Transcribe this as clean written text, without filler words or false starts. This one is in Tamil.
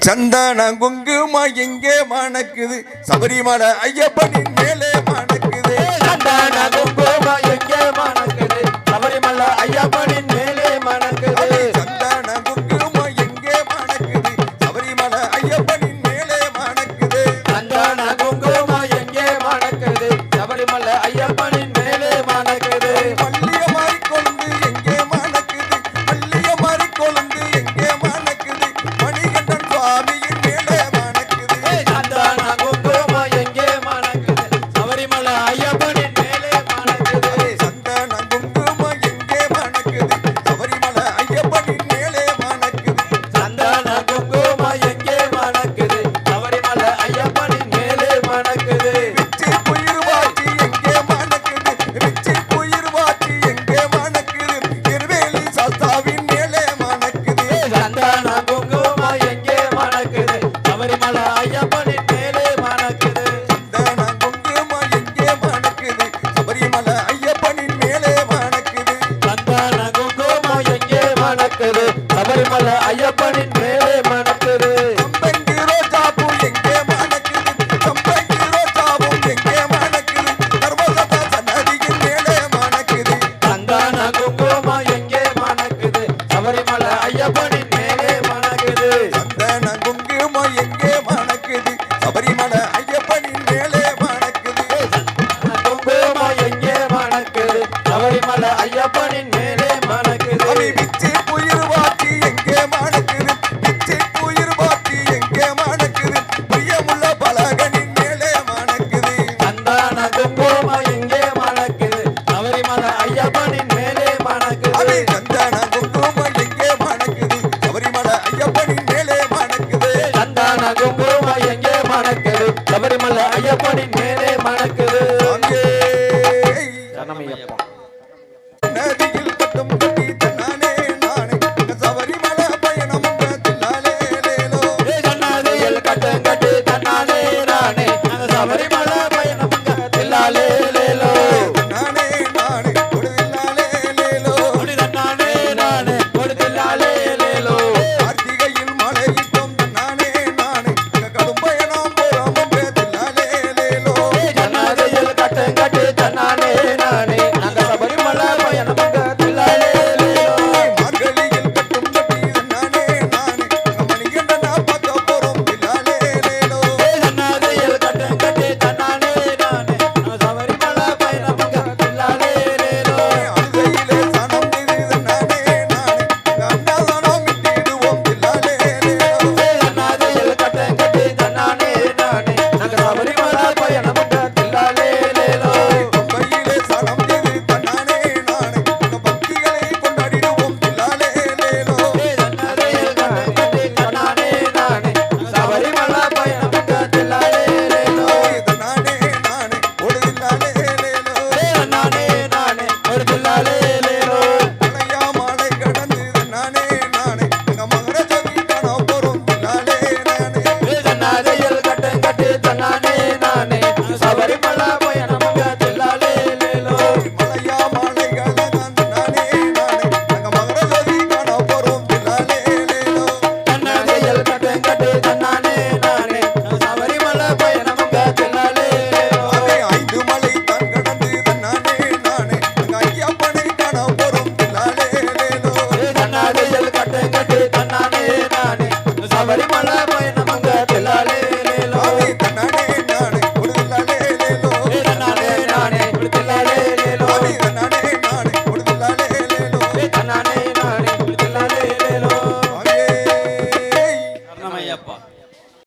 சந்தன குங்குமா எங்கே மணக்குது சபரிமலை ஐயப்பனின் மேலே மணக்குது. சந்தன குங்குமா எங்கே மணக்குது சபரிமலை ஐயப்பனின் மேலே மணக்குது. சந்தன குங்குமா எங்கே மணக்குது சபரிமலை ஐயப்பனின் மேலே மணக்குது. சந்தன குங்குமா எங்கே மணக்குது சபரிமலை ஐயப்பனின் மேலே மணக்குது. பள்ளிய மாறி கொழுந்து எங்கே மணக்குது பள்ளிய மாறி கொழுந்து எங்கே மணக்குது மணிகண்டன் சுவாமியின் மேலே மணக்குது. சந்தன குங்குமா எங்கே மணக்குது சபரிமலை ஐயப்பனின் மேலே மணக்குது. சந்தன குங்குமா எங்கே மணக்குது சபரிமலை ஐயப்பனின் மேலே மணக்குது. சந்தன குங்குமா எங்கே மணக்குது சபரிமலை ஐயப்பனின் மேலே மணக்குது. பிச்சி புயிர் வாச்சி எங்கே மணக்குது பிச்சி புயிர் வாச்சி எங்கே மணக்குது திருவேலி சாஸ்தாவின் மேலே மணக்குது. சந்தன குங்குமா எங்கே மணக்குது சபரிமலை ஐயப்பனின் மேலே மணக்குது. சந்தன குங்குமா எங்கே மணக்குது சபரிமலை ஐயப்பனின் மேலே மணக்குது. சந்தன குங்குமா எங்கே மணக்குது சபரிமலை ஐயப்பனின் மேலே மணக்குது. சம்பங்கி ரோஜாப்பூ எங்கே மணக்குது சம்பங்கி ரோஜாப்பூ எங்கே மணக்குது சர்வசதா சன்னதியின் மேலே மணக்குது. சந்தன குங்குமா எங்கே மணக்குது சபரிமலை ஐயப்பனின் மேலே மணக்குது. சந்தன குங்குமா எங்கே மணக்குது சபரிமலை ஐயப்பனின் மேலே மணக்குது. குங்குமா எங்கே மணக்குது சபரிமலை ஐயப்பனின் மேலே மணக்குது. அவி பிச்சி புயிர் வாச்சி எங்கே மணக்குது பிச்சி புயிர் வாச்சி எங்கே மணக்குது பிரியமுள்ள பலகனின் மேலே மணக்குது. சந்தன குங்குமா எங்கே மணக்குது சபரிமலை ஐயப்பனின் மேலே மணக்குது. அவி சந்தன குங்குமா எங்கே மணக்குது சபரிமலை ஐயப்பனின் மேலே மணக்குது. சந்தன குங்குமா எங்கே மணக்குது சபரிமலை ஐயப்பனின் மேலே மணக்குது. அங்கே சரணமையப்பா. நதியில் கட்டும் கட்டி தன்னானே நானே சபரிமலை பயணம் தில்லாலே லேலோ. சன்னதியில் கட்டு தன்னானே நானே நாங்க சபரிமலை பயணம் தில்லாலே லேலோ. நானே நானே கொடுதில்லாலே லேலோ. தன்னானே நானே கொடுத்தில்லாலே லேலோ. கார்த்திகையில் மலையிட்டோம் தன்னானே நானே கடும் பயணம் போறோம் தில்லாலே லேலோ. சன்னதியில் கட்டு தன்னானே நானே நாங்க சபரிமலை பயணம் தில்லாலே லேலோ. மார்கழியில் கட்டும் கட்டி தன்னானே நானே மணிகண்டனா பார்க்க போறோம் தில்லாலே லேலோ. சன்னதியில் கட்டு தன்னானே நானே நாங்க சபரிமலை பயணம் தில்லாலே லேலோ. அழுதையிலே சனம் இது தன்னானே நானே அண்ணாசனம் விட்டிடுவோம் தில்லாலே லேலோ. சன்னதியில் கட்டு தன்னானே நானே நாங்க சபரிமலை பயணம் தில்லாலே லேலோ. பையிலே சனம் இது தன்னானே நானே பக்திகளை கொண்டாடிடுவோம் தில்லாலே லேலோ. சன்னதியில் கட்டு தன்னானே நானே சபரிமலை பயணம் தில்லாலே லேலோ. தன்னானே நானே ஒடுதில்லாலே லேலோ. நானே நானே ஒரு தில்லாலே லேலோ. மலையா மாலை கடந்து தன்னானே நானே மகர ஜோதி காண போறோம் தில்லாலே நானே. சன்னதியில் கட்டு தன்னானே நானே சபரிமலை பயணம் தில்லாலே லேலோ. மலையா மாலை கடந்து தன்னானே நானே மகர ஜோதி காண போறோம் தில்லாலே லேலோ. சன்னதியில் கட்டு தன்னானே நானே சபரிமலை பயணம் தில்லாலே லேலோ. அவை ஐந்து மலை தான் கடந்து தன்னானே நானே ஐயப்பனை காண போறோம் தில்லாலே லேலோ. சன்னதியில் கட்டு தன்னானே நானே சபரிமலை பயணம் தில்லாலே